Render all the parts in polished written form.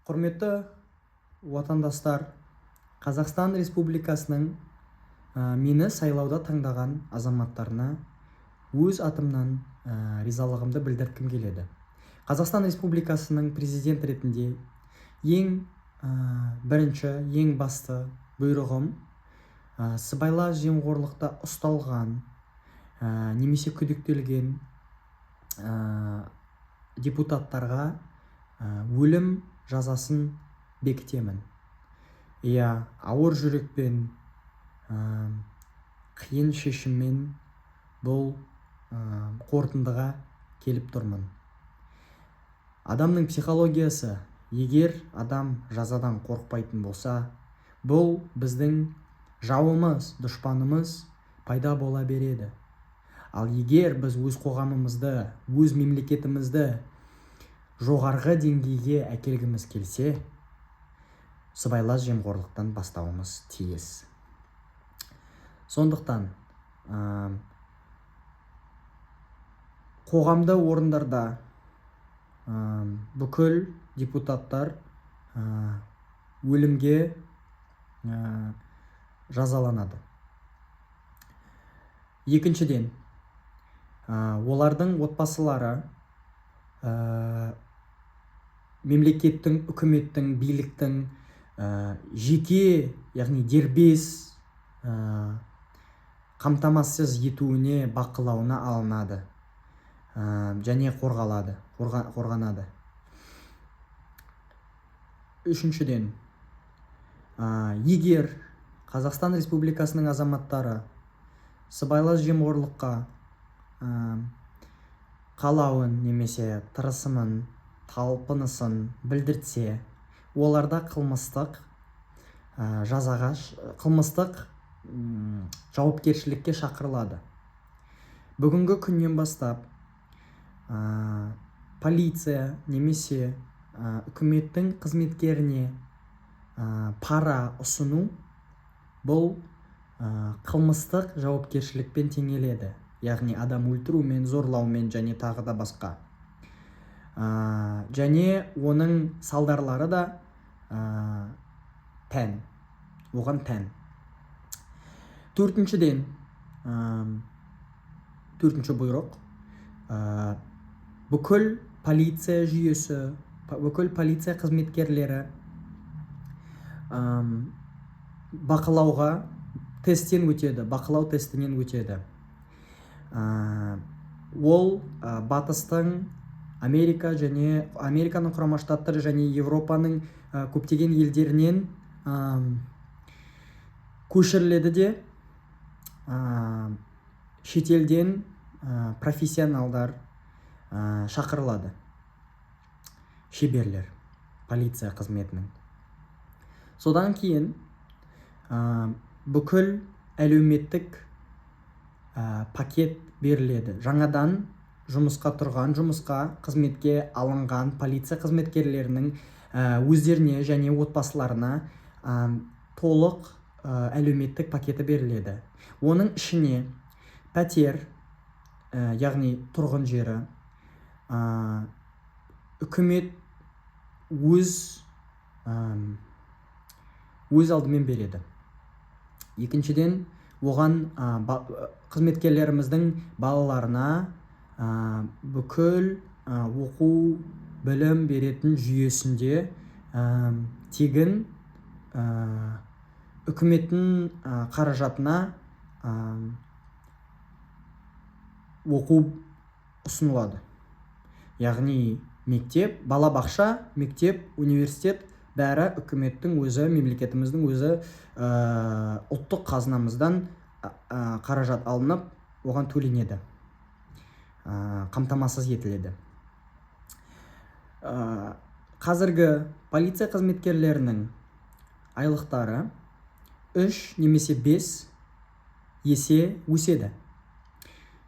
Құрметті отандастар, Қазақстан Республикасының мені сайлауда таңдаған азаматтарына өз атымнан ризалығымды білдірткім келеді. Қазақстан Республикасының президент ретінде ең бірінші, ең басты бұйрығым сыбайлас жемқорлықта ұсталған немесе күдіктелген депутаттарға өлім жазасын бекітемін. Ауыр жүрекпен, қиын шешіммен бұл қорытындыға келіп тұрмын. Адамның психологиясы, егер адам жазадан қорқпайтын болса, бұл біздің жауымыз, дұшпанымыз пайда бола береді. Ал егер біз өз қоғамымызды, өз мемлекетімізді жоғарғы деңгейге әкелгіміз келсе, сыбайлас жемқорлықтан бастауымыз тиіс. Сондықтан қоғамды орындарда бүкіл депутаттар өлімге жазаланады. Екіншіден, олардың отбасылары мемлекеттің, үкіметтің, биліктің жеке, яғни дербес қамтамасыз етуіне, бақылауына алынады және қорғанады. Үшіншіден, егер Қазақстан Республикасының азаматтары сыбайлас жемқорлыққа қалауын немесе тырысымын, талпынысын білдіртсе, оларда қылмыстық жауапкершілікке шақырылады. Бүгінгі күннен бастап полиция немесе үкіметтің қызметкеріне пара ұсыну бұл қылмыстық жауапкершілікпен теңеледі. Яғни адам өлтірумен, зорлаумен және тағы да басқа. Және оның салдарлары да оған тән. Төртіншіден, төртінші бұйрық, бүкіл полиция жүйесі, бүкіл полиция қызметкерлері бақылау тестінен өтеді. Ол батыстың Американың құрама штаттары және Европаның көптеген елдерінен көшіріледі де, шетелден профессионалдар шақырылады, шеберлер полиция қызметінің. Содан кейін бүкіл әлеуметтік пакет беріледі. Жаңадан жұмысқа қызметке алынған полиция қызметкерлерінің өздеріне және отбасыларына толық әлеуметтік пакеті беріледі. Оның ішіне пәтер, яғни тұрғын жері, үкімет өз алдымен береді. Екіншіден, оған қызметкерлеріміздің балаларына бүкіл оқу, білім беретін жүйесінде тегін үкіметтің қаражатына оқу ұсынылады. Яғни мектеп, балабақша, мектеп, университет бәрі үкіметтің өзі, мемлекетіміздің өзі ұлттық қазынамыздан қаражат алынып, оған төленеді, қамтамасыз етіледі. Қазіргі полиция қызметкерлерінің айлықтары 3 немесе 5 есе өседі.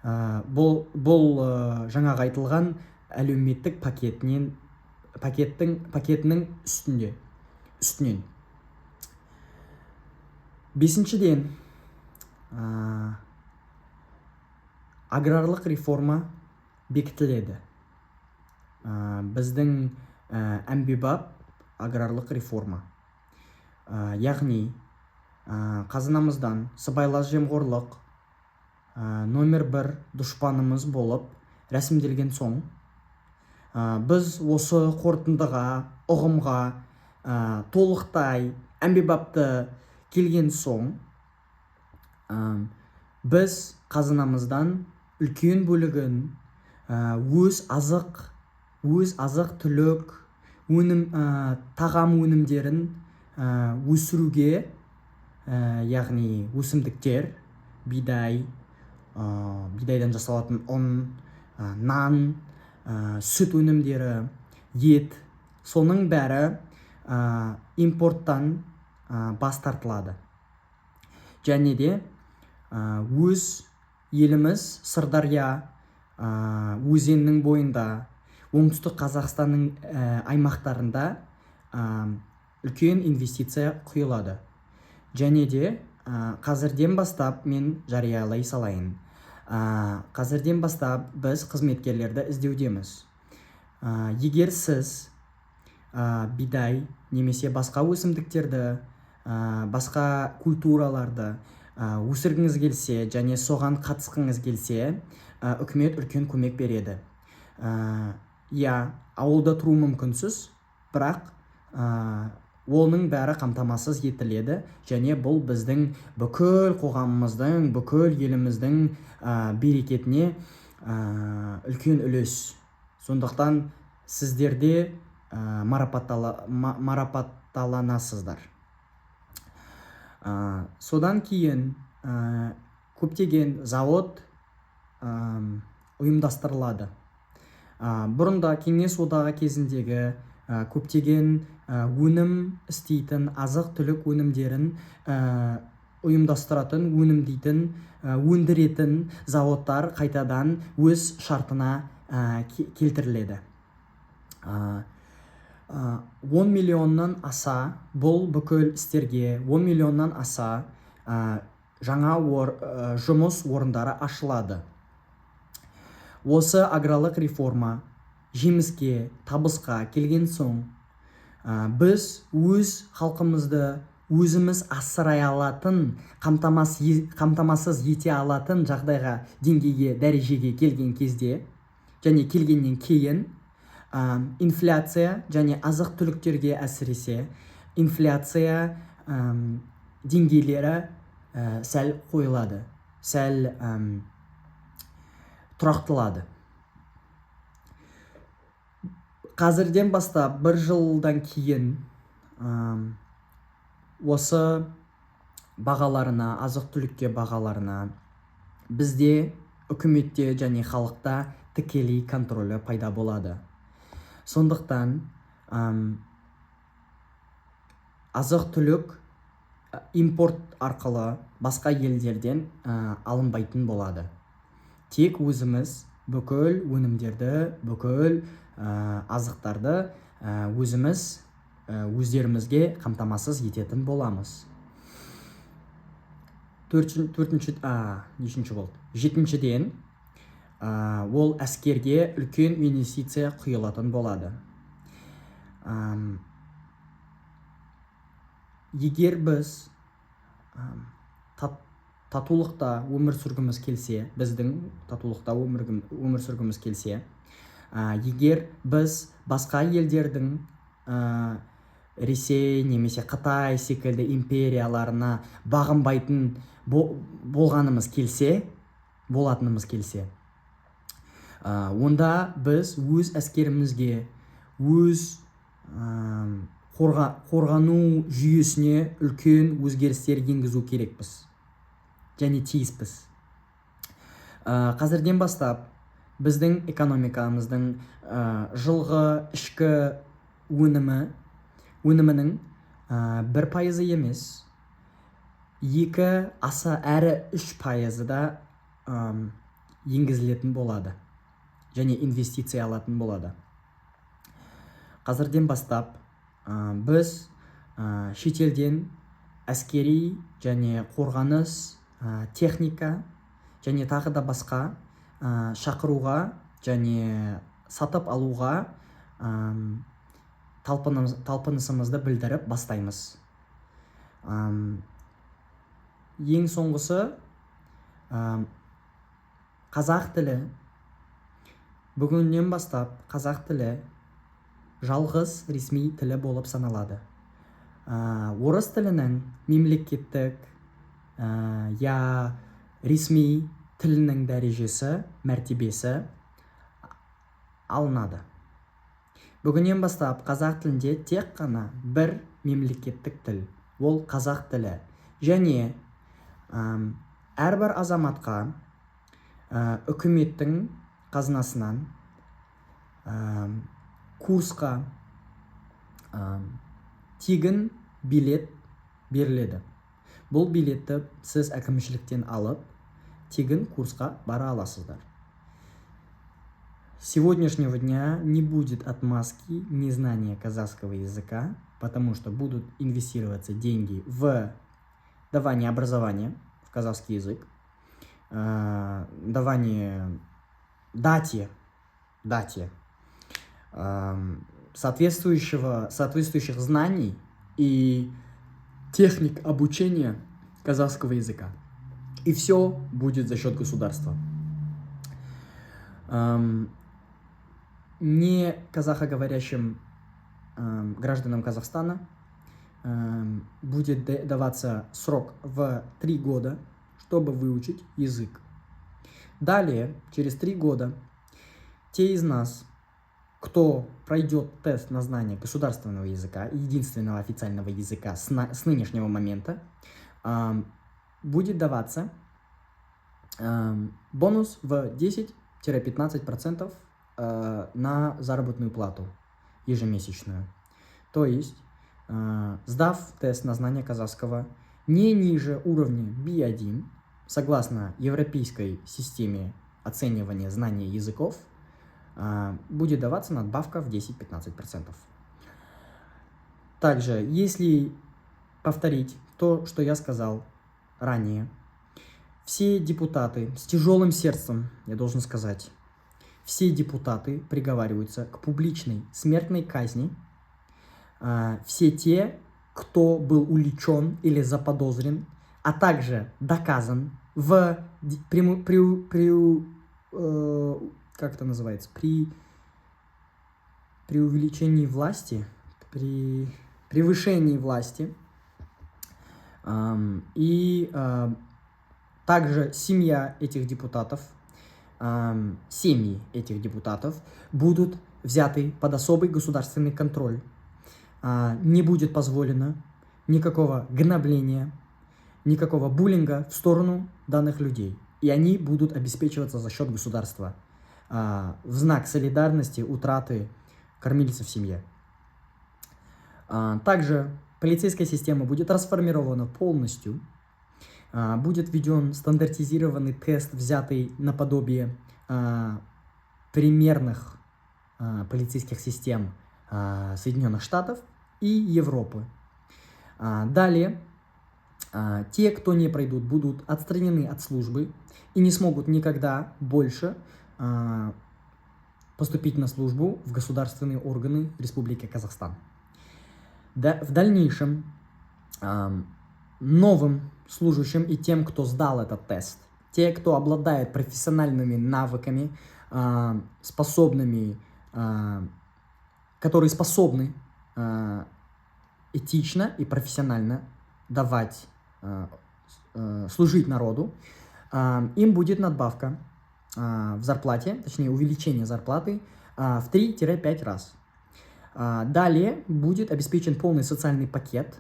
Бұл жаңағы айтылған әлеуметтік пакетінің үстінен. Бесіншіден, аграрлық реформа бекітіледі. Біздің әмбебап аграрлық реформа. Яғни қазынамыздан сыбайлас жемқорлық номер 1 дұшпанымыз болып рәсімделген соң, біз осы қорытындыға, ұғымға толықтай әмбебапты келген соң, біз қазынамыздан үлкен бөлігін өз азық түлік тағам өнімдерін өсіруге, яғни өсімдіктер, бидайдан жасалатын ұн, нан, сүт өнімдері, ет, соның бәрі импорттан бас тартылады. Және де өз еліміз Сырдария өзенінің бойында, оңтүстік Қазақстанның аймақтарында үлкен инвестиция құйылады. Және де қазірден бастап мен жариялай салайын. Қазірден бастап біз қызметкерлерді іздеудеміз. Егер сіз бидай немесе басқа өсімдіктерді, басқа культураларды өсіргіңіз келсе және соған қатысқыңыз келсе, үкімет үлкен көмек береді. Ауылда тұру мүмкінсіз, бірақ оның бәрі қамтамасыз етіледі, және бұл біздің бүкіл қоғамымыздың, бүкіл еліміздің берекетіне үлкен үлес. Сондықтан сіздерде марапатталанасыздар. Содан кейін көптеген завод ұйымдастырылады. Бұрында Кеңес одағы кезіндегі көптеген өнім істейтін, азық-түлік өнімдерін ұйымдастыратын, өндіретін заводтар қайтадан өз шартына келтіріледі. 10 миллионнан аса бұл бүкіл істерге 10 миллионнан аса жаңа жұмыс орындары ашылады. Осы аграрлық реформа жеміске, табысқа келген соң, біз өз халқымызды өзіміз асырай алатын, қамтамасыз ете алатын жағдайға, деңгейге, дәрежеге келген кезде және келгеннен кейін инфляция және азық түліктерге әсіресе инфляция деңгейлері сәл қойылады, сәл тұрақтылады. Қазірден бастап бір жылдан кейін осы бағаларына, азық түлікке бағаларына бізде үкіметте және халықта тікелей контролі пайда болады. Сондықтан азық түлік импорт арқылы басқа елдерден алынбайтын болады. Тек өзіміз бүкіл өнімдерді, бүкіл азықтарды өздерімізге қамтамасыз ететін боламыз. Жетіншіден, ол әскерге үлкен инвестиция құйылатын болады. Егер біз татулықта өмір сүргіміз келсе, біздің татулықта өмір сүргіміз келсе, егер біз басқа елдердің Ресей немесе Қытай секілді империяларына бағынбайтын болатынымыз келсе, онда біз өз әскерімізге, өз қорғану жүйесіне үлкен өзгерістер енгізу керекпіз және тиіспіз. Қазірден бастап біздің экономикамыздың жылғы ішкі өнімінің 1% емес, 2 аса әрі 3% да енгізілетін болады және инвестиция алатын болады. Қазірден бастап біз шетелден әскери және қорғаныс техника және тағы да басқа шақыруға және сатып алуға талпынысымызды білдіріп бастаймыз. Ең соңғысы, қазақ тілі бүгіннен бастап қазақ тілі жалғыз ресми тілі болып саналады. Орыс тілінің мемлекеттік ресми тілінің дәрежесі, мәртебесі алынады. Бүгіннен бастап қазақ тілінде тек қана бір мемлекеттік тіл, ол қазақ тілі. Және әрбір азаматқа үкіметтің қазынасынан курсқа тегін билет беріледі. Бұл билетті сіз әкімшіліктен алып, тегін курсқа бара аласыздар. С сегодняшнего дня не будет отмазки незнания казахского языка, потому что будут инвестироваться деньги в давание образования в казахский язык, давание дате соответствующих знаний и техник обучения казахского языка. И все будет за счет государства. Не казахоговорящим гражданам Казахстана будет даваться срок в 3 года, чтобы выучить язык. Далее, через 3 года, те из нас, кто пройдет тест на знание государственного языка, единственного официального языка с нынешнего момента, будет даваться бонус в 10-15% на заработную плату ежемесячную. То есть, сдав тест на знание казахского не ниже уровня B1, согласно европейской системе оценивания знания языков, будет даваться надбавка в 10-15%. Также, если повторить то, что я сказал ранее, все депутаты с тяжелым сердцем, я должен сказать, все депутаты приговариваются к публичной смертной казни. Все те, кто был уличен или заподозрен, а также доказан в как это называется? При увеличении власти, при превышении власти. И также семьи этих депутатов будут взяты под особый государственный контроль. Не будет позволено никакого гнобления, никакого буллинга в сторону данных людей. И они будут обеспечиваться за счет государства в знак солидарности утраты кормильца в семье. Также полицейская система будет расформирована полностью. Будет введен стандартизированный тест, взятый наподобие примерных полицейских систем Соединенных Штатов и Европы. Далее, те, кто не пройдут, будут отстранены от службы и не смогут никогда больше поступить на службу в государственные органы Республики Казахстан. В дальнейшем новым служащим и тем, кто сдал этот тест, те, кто обладает профессиональными навыками, которые способны этично и профессионально служить народу, им будет надбавка в зарплате, точнее увеличение зарплаты в 3-5 раз. Далее будет обеспечен полный социальный пакет,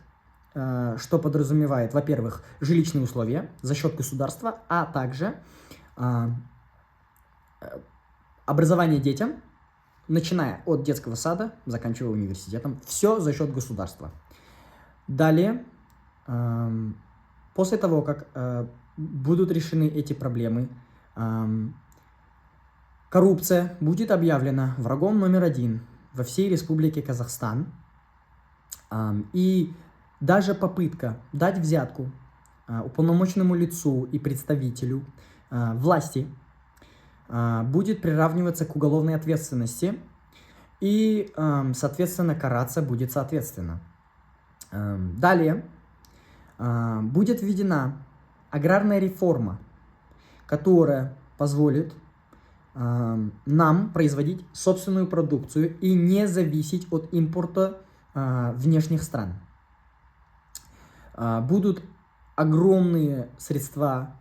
что подразумевает, во-первых, жилищные условия за счет государства, а также образование детям, начиная от детского сада, заканчивая университетом, все за счет государства. Далее, после того, как будут решены эти проблемы, коррупция будет объявлена врагом номер 1 во всей Республике Казахстан, и даже попытка дать взятку уполномоченному лицу и представителю власти будет приравниваться к уголовной ответственности, и, соответственно, караться будет соответственно. Далее будет введена аграрная реформа, которая позволит нам производить собственную продукцию и не зависеть от импорта внешних стран. Будут огромные средства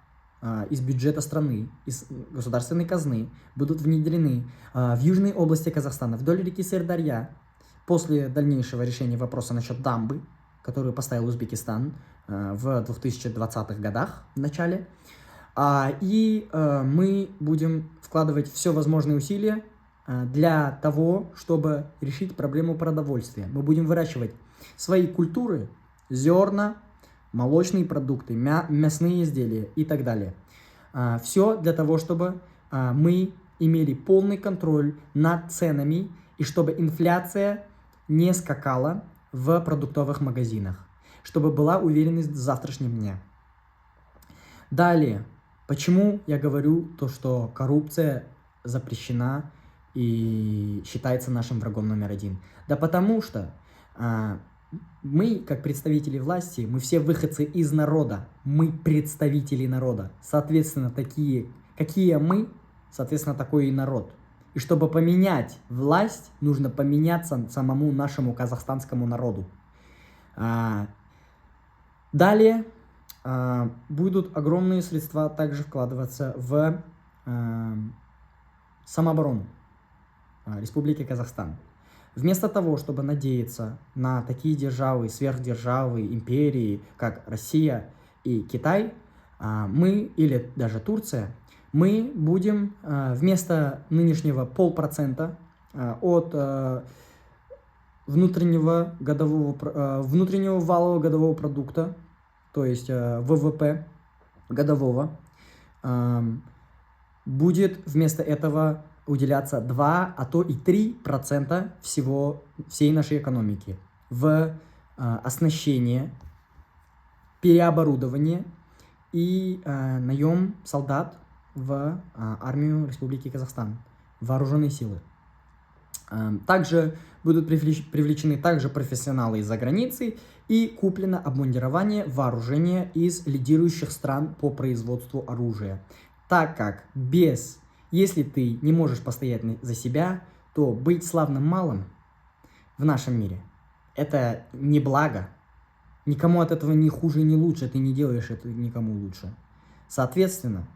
из бюджета страны, из государственной казны, будут внедрены в южной области Казахстана, вдоль реки Сырдарья, после дальнейшего решения вопроса насчет дамбы, которую поставил Узбекистан в 2020-х годах в начале. И мы будем вкладывать все возможные усилия для того, чтобы решить проблему продовольствия. Мы будем выращивать свои культуры, зерна, молочные продукты, мясные изделия и так далее. Все для того, чтобы мы имели полный контроль над ценами и чтобы инфляция не скакала в продуктовых магазинах, чтобы была уверенность в завтрашнем дне. Далее, почему я говорю то, что коррупция запрещена и считается нашим врагом номер один? Да потому что мы, как представители власти, мы все выходцы из народа, мы представители народа. Соответственно, какие мы, соответственно, такой и народ. И чтобы поменять власть, нужно поменяться самому нашему казахстанскому народу. Далее будут огромные средства также вкладываться в самооборону Республики Казахстан. Вместо того, чтобы надеяться на такие державы, сверхдержавы, империи, как Россия и Китай, мы, или даже Турция, мы будем вместо нынешнего 0,5% от внутреннего валового годового продукта, то есть ВВП годового, будет вместо этого уделяться 2, а то и 3% всей нашей экономики в оснащение, переоборудование и наем солдат в армию Республики Казахстан, вооруженные силы. Также будут привлечены также профессионалы из-за границы и куплено обмундирование, вооружение из лидирующих стран по производству оружия. Так как если ты не можешь постоять за себя, то быть славным малым в нашем мире – это не благо. Никому от этого не хуже и не лучше, ты не делаешь это никому лучше. Соответственно,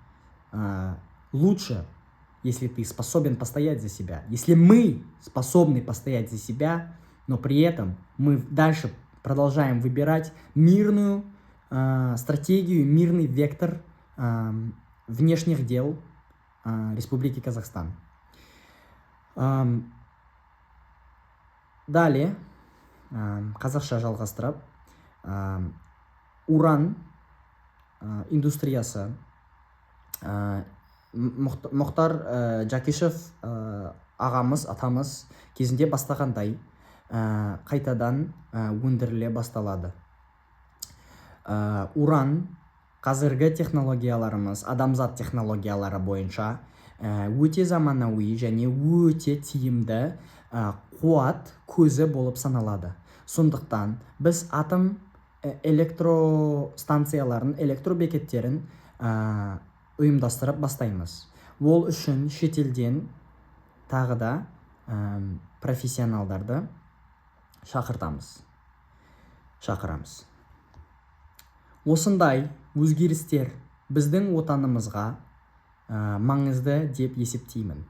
лучше, если ты способен постоять за себя. Если мы способны постоять за себя, но при этом мы дальше продолжаем выбирать мирную стратегию, мирный вектор внешних дел Республики Казахстан. Далее, қазақша жалғастырып, уран индустриясы Мұхтар Жакишев ағамыз, атамыз кезінде бастағандай қайтадан өндіріле басталады. Уран қазіргі технологияларымыз, адамзат технологиялары бойынша өте заманауи және өте тиімді қуат көзі болып саналады. Сондықтан біз атом электростанцияларын, электробекеттерін ұйымдастырып бастаймыз. Ол үшін шетелден тағы да профессионалдарды шақырамыз. Осындай өзгерістер біздің отанымызға маңызды деп есептеймін.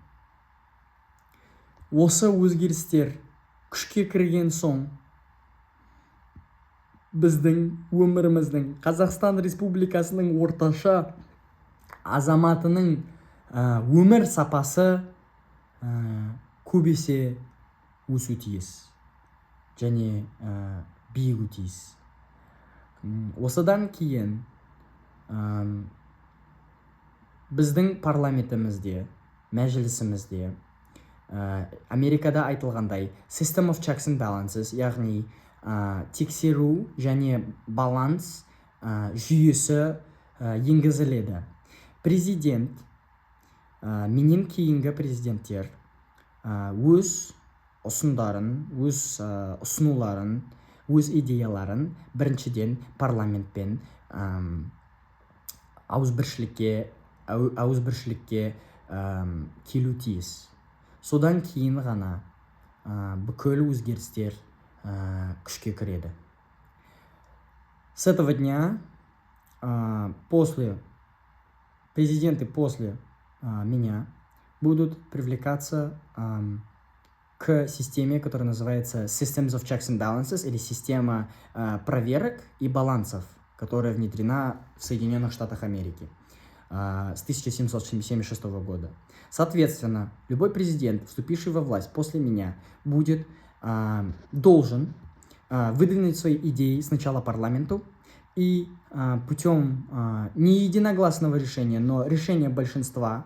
Осы өзгерістер күшке кірген соң біздің өміріміздің, Қазақстан Республикасының орташа азаматының өмір сапасы көбесе өсу тиіс және биігу тиіс. Осыдан кейін біздің парламентімізде, мәжілісімізде Америкада айтылғандай System of Checks and Balances, яғни тексеру және баланс жүйесі енгізіледі. Президент менен кейінгі президенттер өз ұсындарын, өз ұсынуларын, өз идеяларын біріншіден парламентпен ауызбіршілікке келу тиіс. Содан кейін ғана бүкіл өзгерістер күшке кіреді. С этого дня президенты после меня будут привлекаться к системе, которая называется Systems of Checks and Balances, или система проверок и балансов, которая внедрена в Соединенных Штатах Америки с 1776 года. Соответственно, любой президент, вступивший во власть после меня, будет должен выдвинуть свои идеи сначала парламенту, и путем не единогласного решения, но решения большинства